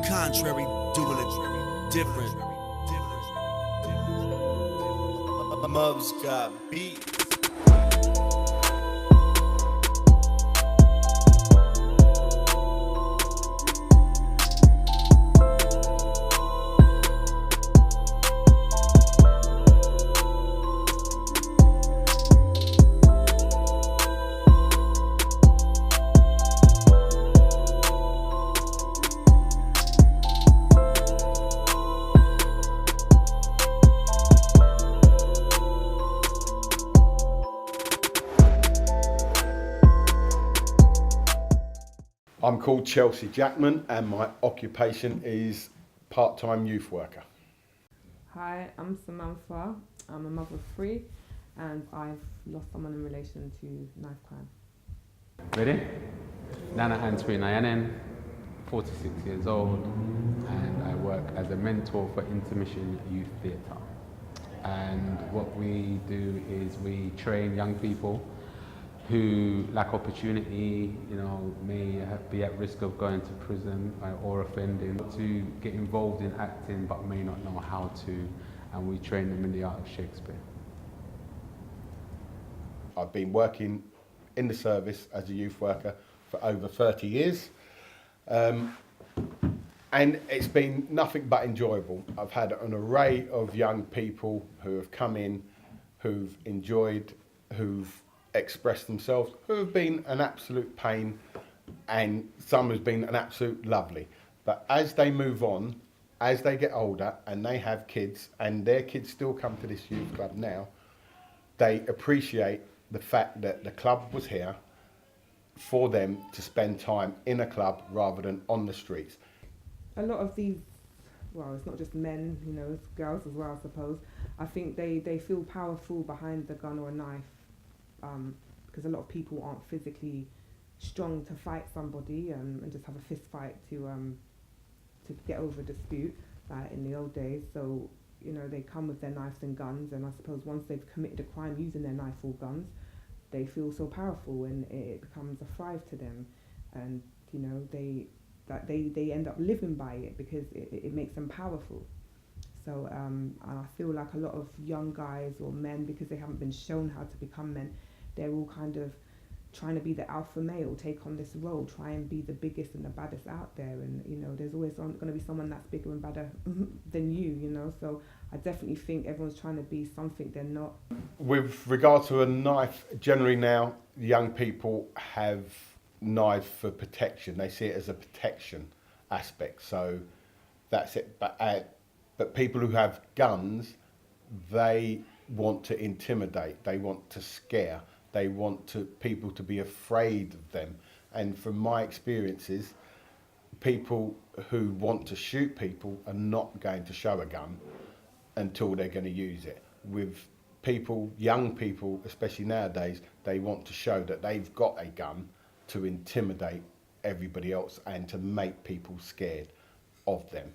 contrary, doing it different. Mubs got beat. I'm called Chelsea Jackman and my occupation is part-time youth worker. Hi, I'm Samantha. I'm a mother of 3 and I've lost someone in relation to knife crime. Ready? Nana Hansri Nayanen, 46 years old, and I work as a mentor for Intermission Youth Theatre. And what we do is we train young people who lack opportunity, may be at risk of going to prison or offending, to get involved in acting but may not know how to, and we train them in the art of Shakespeare. I've been working in the service as a youth worker for over 30 years, and it's been nothing but enjoyable. I've had an array of young people who have come in, who've enjoyed, who've expressed themselves, who have been an absolute pain, and some has been an absolute lovely. But as they move on, as they get older and they have kids, and their kids still come to this youth club now, they appreciate the fact that the club was here for them to spend time in a club rather than on the streets. A lot of these, well, it's not just men, it's girls as well, I suppose. I think they feel powerful behind the gun or a knife, because a lot of people aren't physically strong to fight somebody and just have a fist fight to get over a dispute like in the old days. So they come with their knives and guns, and I suppose once they've committed a crime using their knife or guns, they feel so powerful and it becomes a thrive to them, and they end up living by it because it makes them powerful. So and I feel like a lot of young guys or men, because they haven't been shown how to become men, they're all kind of trying to be the alpha male, take on this role, try and be the biggest and the baddest out there. And, there's always going to be someone that's bigger and badder than you, So I definitely think everyone's trying to be something they're not. With regard to a knife, generally now, young people have knives for protection. They see it as a protection aspect. So that's it. But people who have guns, they want to intimidate, they want to scare, they want people to be afraid of them. And from my experiences, people who want to shoot people are not going to show a gun until they're going to use it. With people, young people, especially nowadays, they want to show that they've got a gun to intimidate everybody else and to make people scared of them.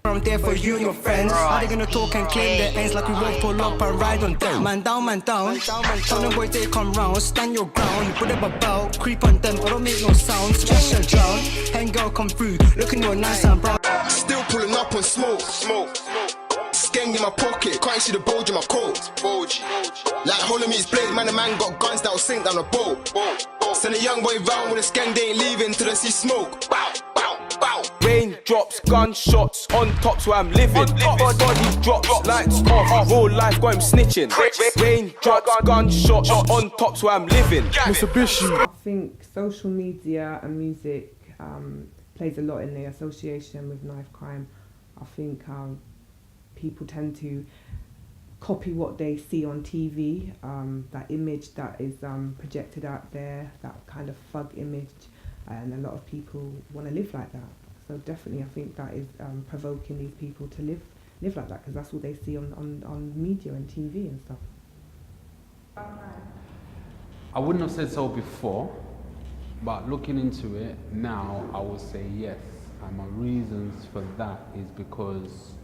I'm there for you and your friends. Are they gonna talk and claim their ends like we won't pull up and ride on them? Man down, man down. Tell them boys they come round, stand your ground. You put them about, creep on them, I don't make no sound. Splash and drown. Hey girl, come through, looking all nice and brown. Still pulling up on smoke. Skeng in my pocket, can't see the bulge in my coat. Like holding me his blade, man, the man got guns that'll sink down a boat. Send a young boy round with a skeng, they ain't leaving till they see smoke. Bow. Raindrops, gunshots, on tops where I'm living. Body drops, lights off, real life got him snitching. Raindrops, gunshots, on tops where I'm living. I think social media and music plays a lot in the association with knife crime. I think people tend to copy what they see on TV, that image that is projected out there, that kind of thug image, and a lot of people want to live like that. So definitely I think that is provoking these people to live like that, because that's what they see on media and TV and stuff. I wouldn't have said so before, but looking into it now, I would say yes. And my reasons for that is because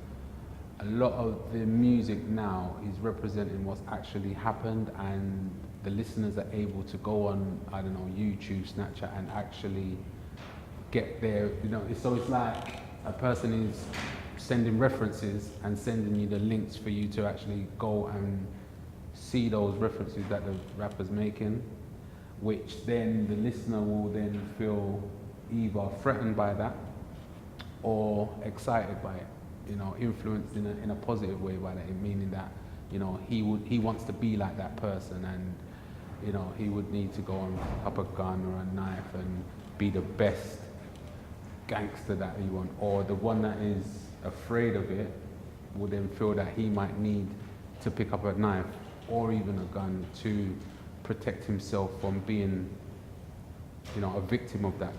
a lot of the music now is representing what's actually happened, and the listeners are able to go on, I don't know, YouTube, Snapchat, and actually get there. You know, so it's like a person is sending references and sending you the links for you to actually go and see those references that the rapper's making, which then the listener will then feel either threatened by that or excited by it, you know, influenced in a positive way by that, meaning that, you know, he wants to be like that person, and, you know, he would need to go and pick up a gun or a knife and be the best gangster that he wants, or the one that is afraid of it will then feel that he might need to pick up a knife or even a gun to protect himself from being, you know, a victim of that.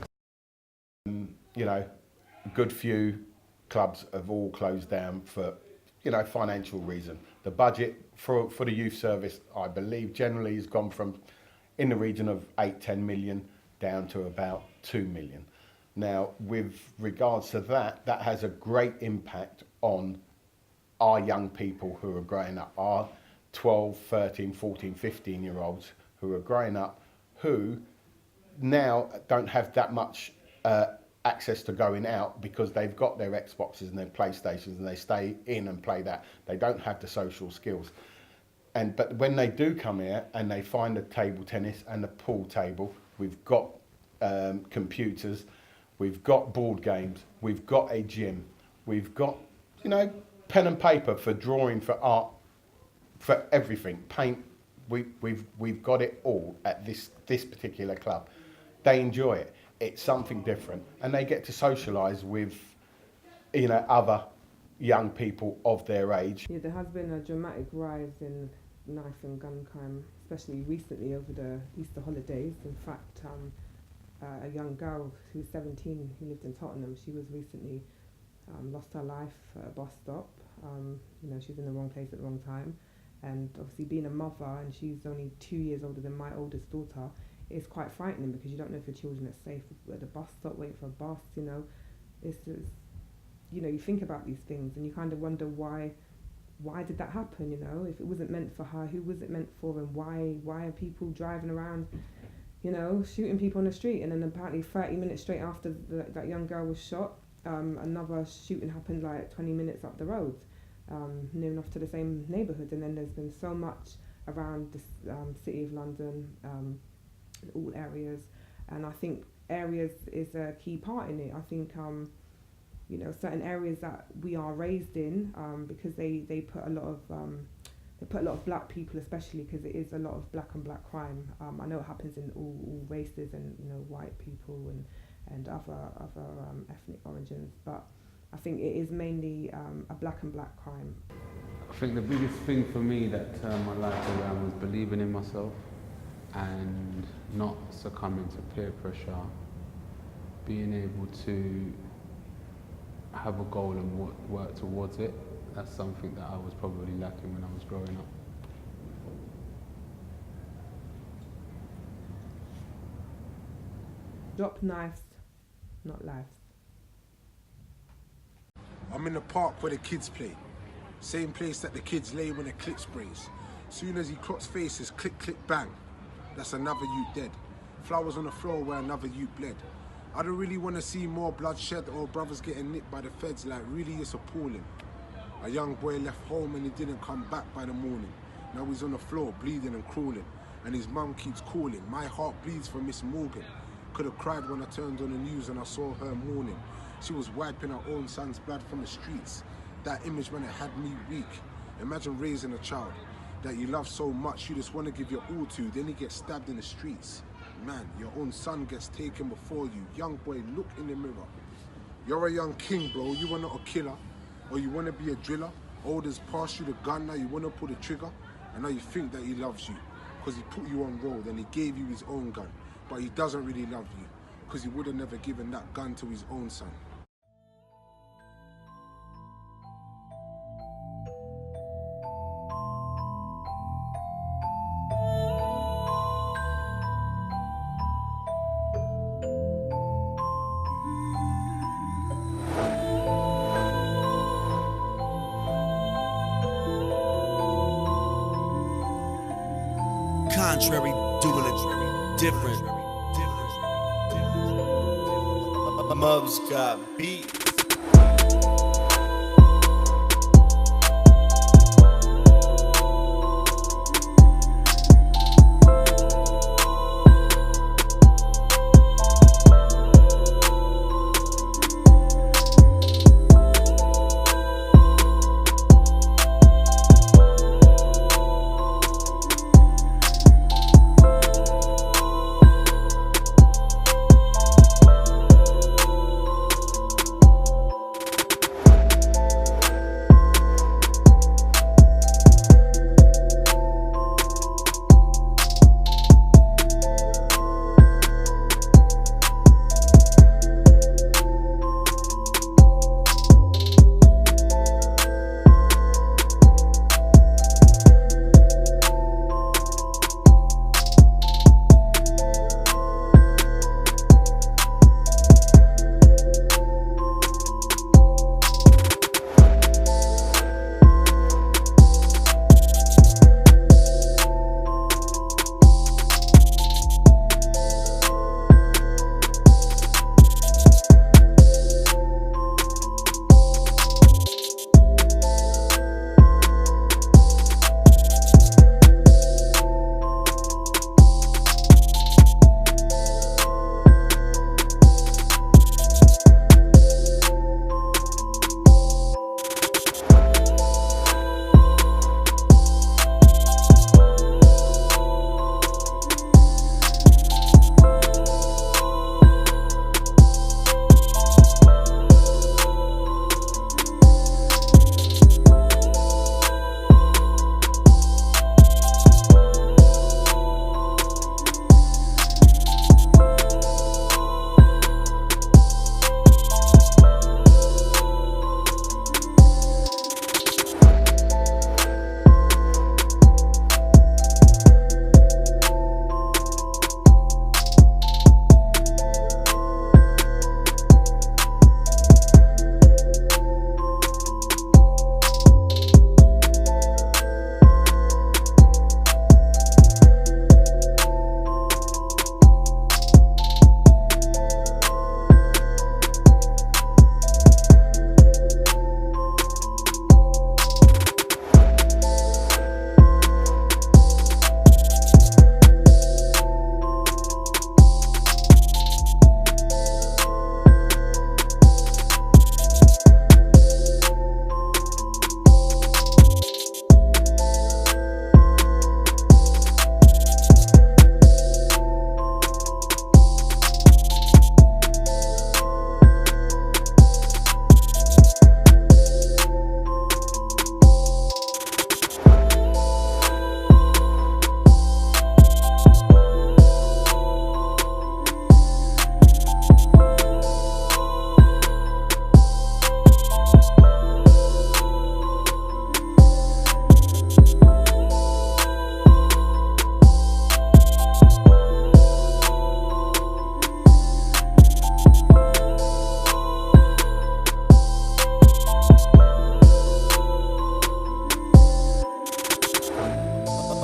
You know, a good few clubs have all closed down for, you know, financial reason. The budget for the youth service, I believe, generally has gone from in the region of 8-10 million down to about 2 million. Now, with regards to that, that has a great impact on our young people who are growing up, our 12, 13, 14, 15-year-olds who are growing up, who now don't have that much access to going out because they've got their Xboxes and their PlayStations and they stay in and play that. They don't have the social skills. But when they do come here and they find the table tennis and the pool table, we've got computers, we've got board games, we've got a gym, we've got, you know, pen and paper for drawing, for art, for everything, paint. We've got it all at this particular club. They enjoy it. It's something different, and they get to socialise with, you know, other young people of their age. Yeah, there has been a dramatic rise in knife and gun crime, especially recently over the Easter holidays. In fact, a young girl who's 17 who lived in Tottenham, she was recently lost her life at a bus stop. You know, she was in the wrong place at the wrong time, and obviously being a mother, and she's only 2 years older than my oldest daughter, it's quite frightening because you don't know if your children are safe at the bus stop waiting for a bus. You know, it's you know, you think about these things and you kind of wonder why did that happen? You know, if it wasn't meant for her, who was it meant for, and why are people driving around, you know, shooting people on the street? And then apparently 30 minutes straight after that young girl was shot, another shooting happened like 20 minutes up the road, near enough to the same neighbourhood. And then there's been so much around the city of London, all areas, and I think areas is a key part in it. I think you know, certain areas that we are raised in, because they put a lot of black people, especially because it is a lot of black on black crime. I know it happens in all races, and, you know, white people and other ethnic origins, but I think it is mainly a black and black crime. I think the biggest thing for me that turned my life around was believing in myself and not succumbing to peer pressure, being able to have a goal and work towards it. That's something that I was probably lacking when I was growing up. Drop knives, not lives. I'm in the park where the kids play. Same place that the kids lay when the clip sprays. Soon as he clocks faces, click, click, bang. That's another youth dead. Flowers on the floor where another youth bled. I don't really want to see more bloodshed or brothers getting nipped by the feds, like really it's appalling. A young boy left home and he didn't come back by the morning. Now he's on the floor bleeding and crawling, and his mum keeps calling. My heart bleeds for Miss Morgan. Could have cried when I turned on the news and I saw her mourning. She was wiping her own son's blood from the streets. That image, man, it had me weak. Imagine raising a child that you love so much, you just want to give your all to, then he gets stabbed in the streets. Man, your own son gets taken before you. Young boy, look in the mirror. You're a young king, bro. You are not a killer. Or you want to be a driller. Olders pass you the gun, now you want to pull the trigger. And now you think that he loves you because he put you on road and he gave you his own gun. But he doesn't really love you because he would have never given that gun to his own son. Contrary, doing it different. Mubs got beat.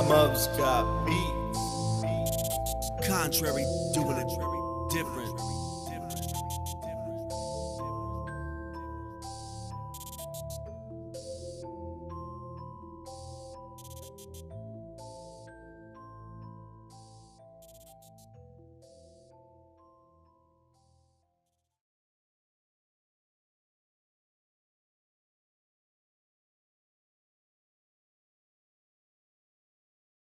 Mubs got beat. Contrary, doing it different.